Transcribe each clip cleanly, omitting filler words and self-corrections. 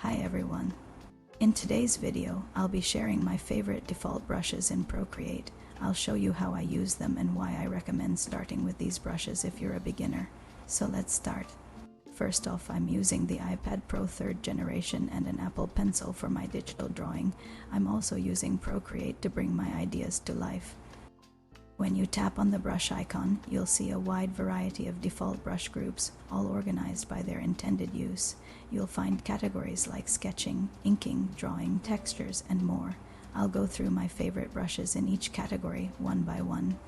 Hi everyone. In today's video, I'll be sharing my favorite default brushes in Procreate. I'll show you how I use them and why I recommend starting with these brushes if you're a beginner. So let's start. First off, I'm using the iPad Pro 3rd generation and an Apple Pencil for my digital drawing. I'm also using Procreate to bring my ideas to life. When you tap on the brush icon, you'll see a wide variety of default brush groups, all organized by their intended use. You'll find categories like sketching, inking, drawing, textures, and more. I'll go through my favorite brushes in each category one by one.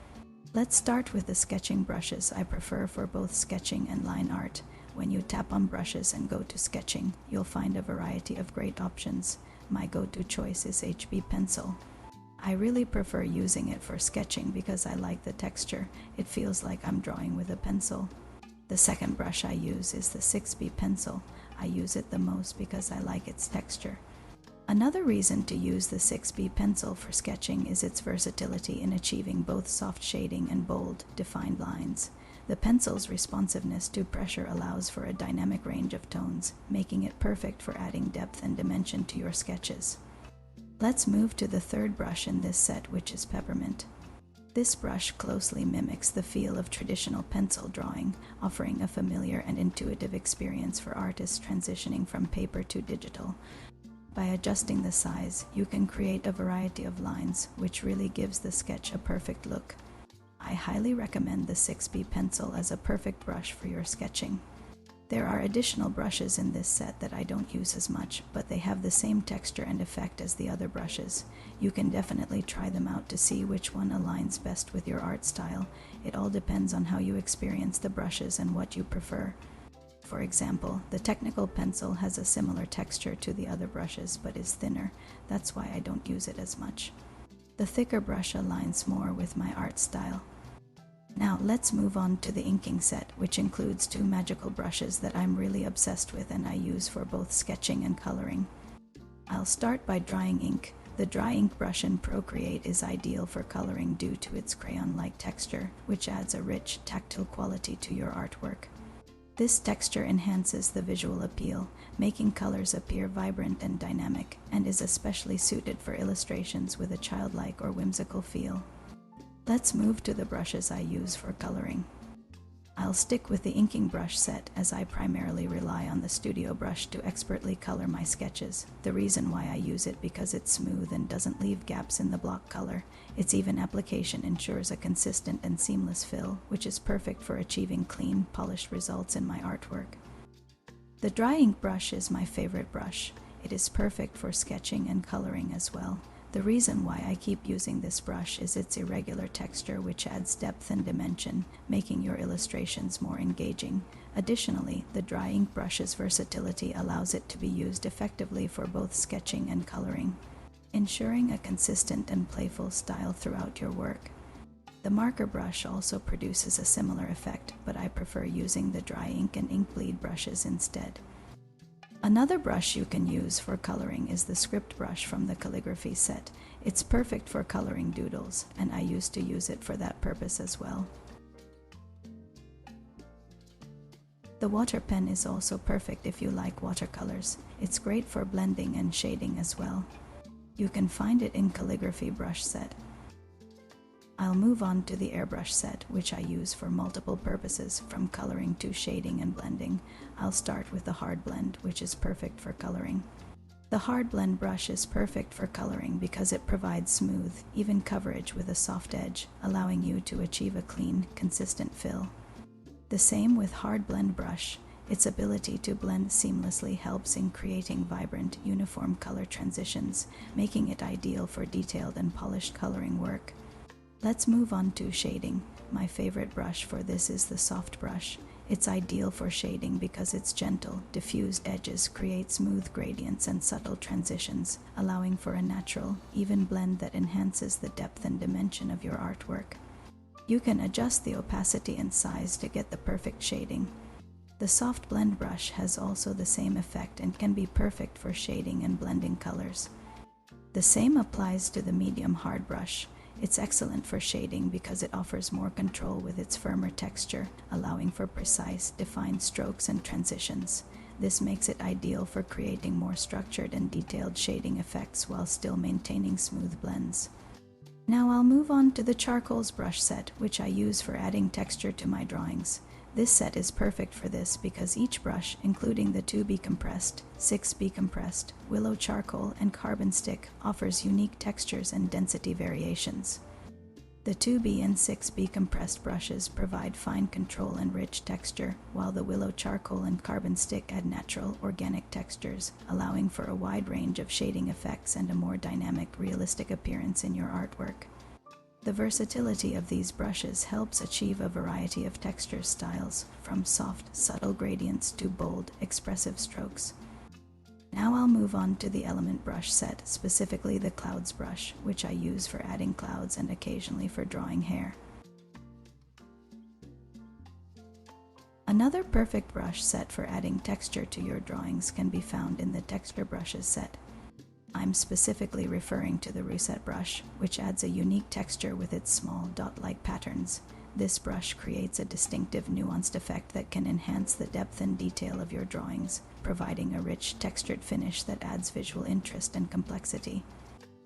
Let's start with the sketching brushes I prefer for both sketching and line art. When you tap on brushes and go to sketching, you'll find a variety of great options. My go-to choice is 𝚁𝚊𝚌𝚑𝚎𝚕'𝚜. I really prefer using it for sketching because I like the texture. It feels like I'm drawing with a pencil. The second brush I use is the 𝚁𝚊𝚌𝚑𝚎 pencil. I use it the most because I like its texture. Another reason to use the 𝚁𝚊𝚌𝚑𝚎 pencil for sketching is its versatility in achieving both soft shading and bold, defined lines. The pencil's responsiveness to pressure allows for a dynamic range of tones, making it perfect for adding depth and dimension to your sketches. Let's move to the third brush in this set, which is Peppermint. This brush closely mimics the feel of traditional pencil drawing, offering a familiar and intuitive experience for artists transitioning from paper to digital. By adjusting the size, you can create a variety of lines, which really gives the sketch a perfect look. I highly recommend the 𝚁𝚊𝚌𝚑𝚎 pencil as a perfect brush for your sketching. There are additional brushes in this set that I don't use as much, but they have the same texture and effect as the other brushes. You can definitely try them out to see which one aligns best with your art style. It all depends on how you experience the brushes and what you prefer. For example, the technical pencil has a similar texture to the other brushes but is thinner. That's why I don't use it as much. The thicker brush aligns more with my art style. Now let's move on to the inking set, which includes two magical brushes that I'm really obsessed with and I use for both sketching and coloring. I'll start by drying ink. The dry ink brush in Procreate is ideal for coloring due to its crayon-like texture, which adds a rich, tactile quality to your artwork. This texture enhances the visual appeal, making colors appear vibrant and dynamic, and is especially suited for illustrations with a childlike or whimsical feel. Let's move to the brushes I use for coloring. I'll stick with the inking brush set as I primarily rely on the studio brush to expertly color my sketches. The reason why I use it because it's smooth and doesn't leave gaps in the block color. Its even application ensures a consistent and seamless fill, which is perfect for achieving clean, polished results in my artwork. The dry ink brush is my favorite brush. It is perfect for sketching and coloring as well. The reason why I keep using this brush is its irregular texture, which adds depth and dimension, making your illustrations more engaging. Additionally, the dry ink brush's versatility allows it to be used effectively for both sketching and coloring, ensuring a consistent and playful style throughout your work. The marker brush also produces a similar effect, but I prefer using the dry ink and ink bleed brushes instead. Another brush you can use for coloring is the script brush from the calligraphy set. It's perfect for coloring doodles, and I used to use it for that purpose as well. The water pen is also perfect if you like watercolors. It's great for blending and shading as well. You can find it in calligraphy brush set. I'll move on to the airbrush set, which I use for multiple purposes, from coloring to shading and blending. I'll start with the hard blend, which is perfect for coloring. The hard blend brush is perfect for coloring because it provides smooth, even coverage with a soft edge, allowing you to achieve a clean, consistent fill. The same with hard blend brush. Its ability to blend seamlessly helps in creating vibrant, uniform color transitions, making it ideal for detailed and polished coloring work. Let's move on to shading. My favorite brush for this is the soft brush. It's ideal for shading because its gentle, diffused edges create smooth gradients and subtle transitions, allowing for a natural, even blend that enhances the depth and dimension of your artwork. You can adjust the opacity and size to get the perfect shading. The soft blend brush has also the same effect and can be perfect for shading and blending colors. The same applies to the medium hard brush. It's excellent for shading because it offers more control with its firmer texture, allowing for precise, defined strokes and transitions. This makes it ideal for creating more structured and detailed shading effects while still maintaining smooth blends. Now I'll move on to the charcoals brush set, which I use for adding texture to my drawings. This set is perfect for this because each brush, including the 2B compressed, 6B compressed, willow charcoal, and carbon stick, offers unique textures and density variations. The 2B and 6B compressed brushes provide fine control and rich texture, while the willow charcoal and carbon stick add natural, organic textures, allowing for a wide range of shading effects and a more dynamic, realistic appearance in your artwork. The versatility of these brushes helps achieve a variety of texture styles, from soft, subtle gradients to bold, expressive strokes. Now I'll move on to the element brush set, specifically the clouds brush, which I use for adding clouds and occasionally for drawing hair. Another perfect brush set for adding texture to your drawings can be found in the texture brushes set. I'm specifically referring to the Roussette brush, which adds a unique texture with its small dot-like patterns. This brush creates a distinctive, nuanced effect that can enhance the depth and detail of your drawings, providing a rich, textured finish that adds visual interest and complexity.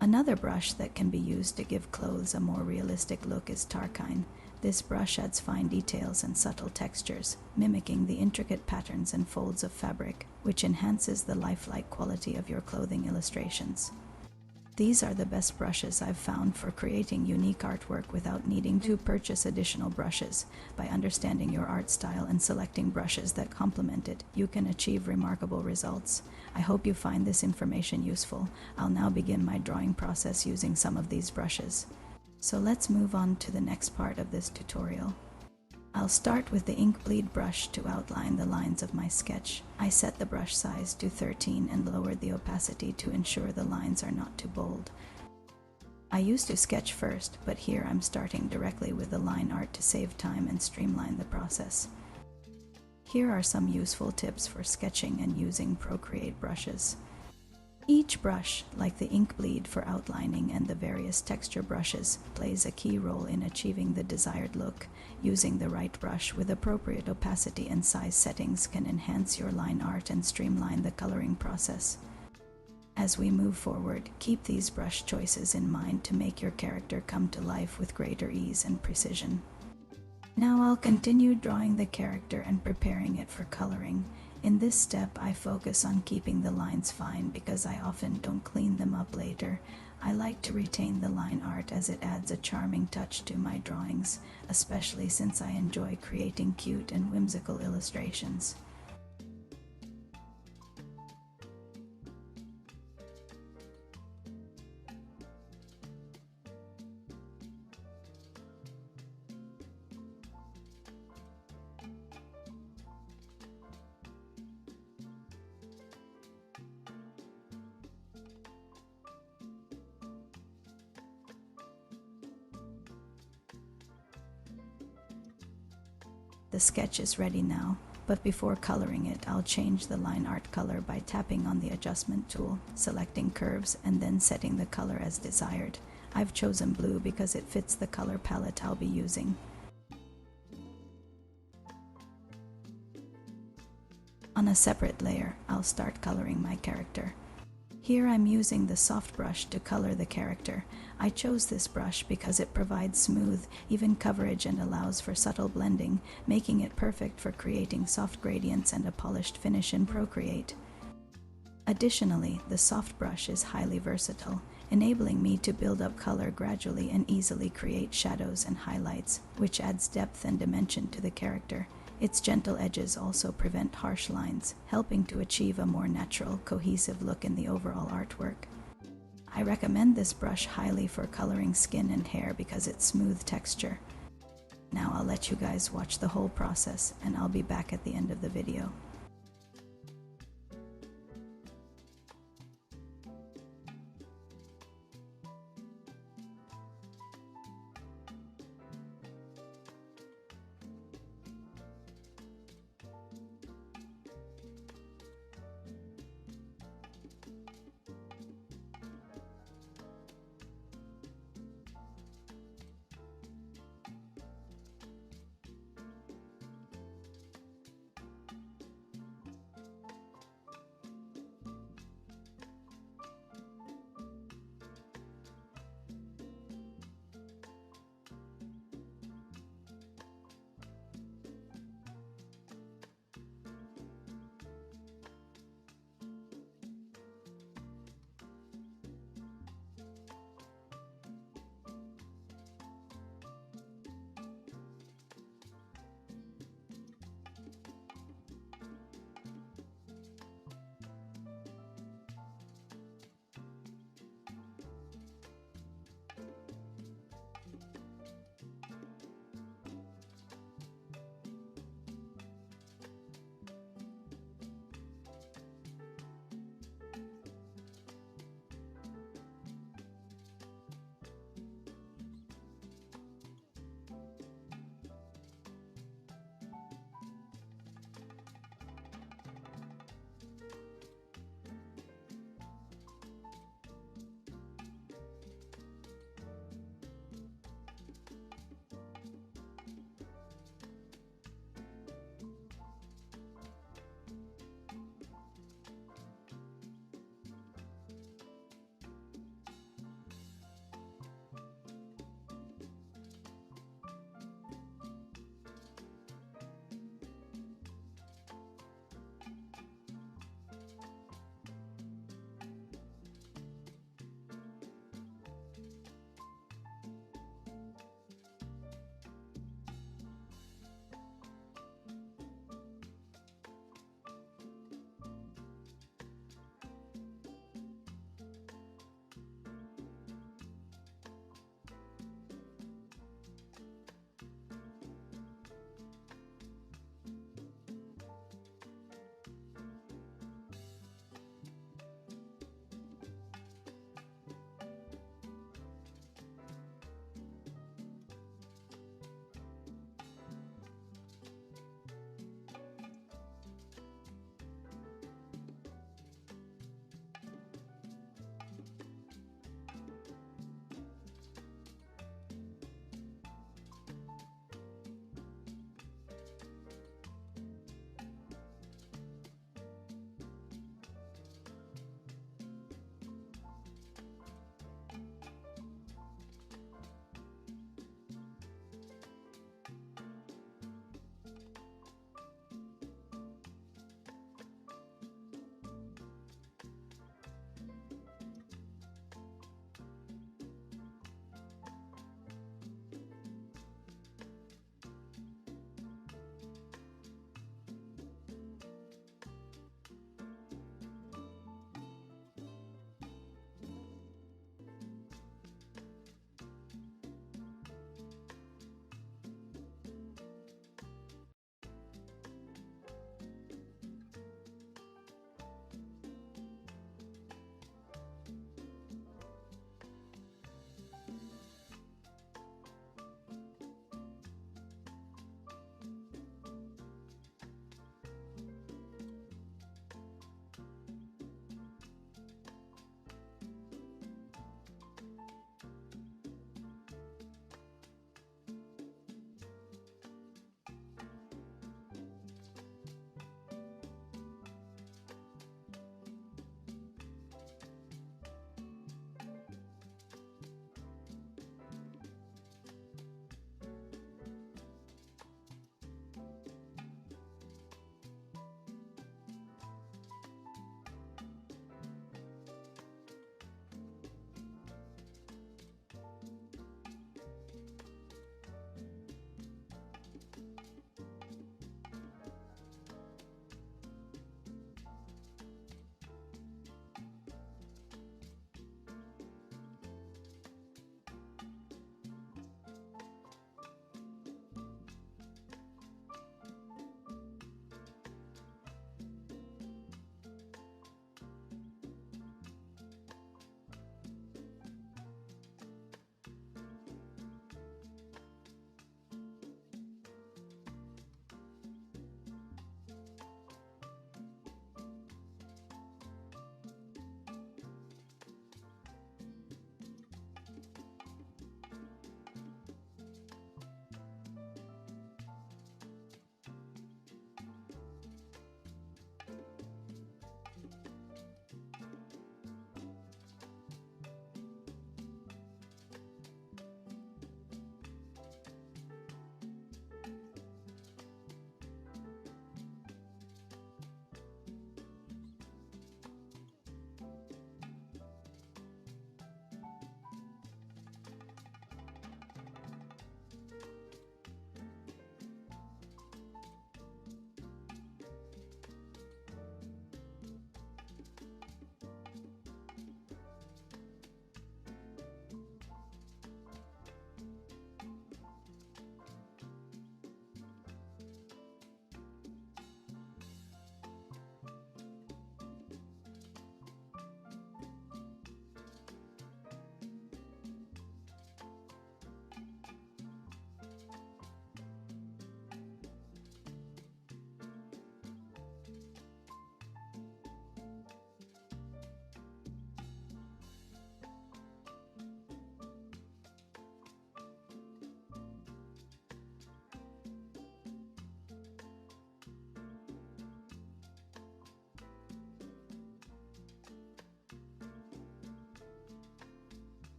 Another brush that can be used to give clothes a more realistic look is 𝚁𝚊𝚌𝚑𝚎𝚕. This brush adds fine details and subtle textures, mimicking the intricate patterns and folds of fabric, which enhances the lifelike quality of your clothing illustrations. These are the best brushes I've found for creating unique artwork without needing to purchase additional brushes. By understanding your art style and selecting brushes that complement it, you can achieve remarkable results. I hope you find this information useful. I'll now begin my drawing process using some of these brushes. So let's move on to the next part of this tutorial. I'll start with the ink bleed brush to outline the lines of my sketch. I set the brush size to 13 and lowered the opacity to ensure the lines are not too bold. I used to sketch first, but here I'm starting directly with the line art to save time and streamline the process. Here are some useful tips for sketching and using Procreate brushes. Each brush, like the ink bleed for outlining and the various texture brushes, plays a key role in achieving the desired look. Using the right brush with appropriate opacity and size settings can enhance your line art and streamline the coloring process. As we move forward, keep these brush choices in mind to make your character come to life with greater ease and precision. Now I'll continue drawing the character and preparing it for coloring. In this step, I focus on keeping the lines fine because I often don't clean them up later. I like to retain the line art as it adds a charming touch to my drawings, especially since I enjoy creating cute and whimsical illustrations. The sketch is ready now, but before coloring it, I'll change the line art color by tapping on the adjustment tool, selecting curves, and then setting the color as desired. I've chosen blue because it fits the color palette I'll be using. On a separate layer, I'll start coloring my character. Here I'm using the soft brush to color the character. I chose this brush because it provides smooth, even coverage and allows for subtle blending, making it perfect for creating soft gradients and a polished finish in Procreate. Additionally, the soft brush is highly versatile, enabling me to build up color gradually and easily create shadows and highlights, which adds depth and dimension to the character. Its gentle edges also prevent harsh lines, helping to achieve a more natural, cohesive look in the overall artwork. I recommend this brush highly for coloring skin and hair because its smooth texture. Now I'll let you guys watch the whole process, and I'll be back at the end of the video.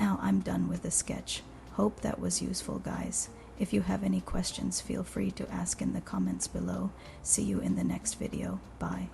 Now I'm done with the sketch. Hope that was useful, guys. If you have any questions, feel free to ask in the comments below. See you in the next video. Bye.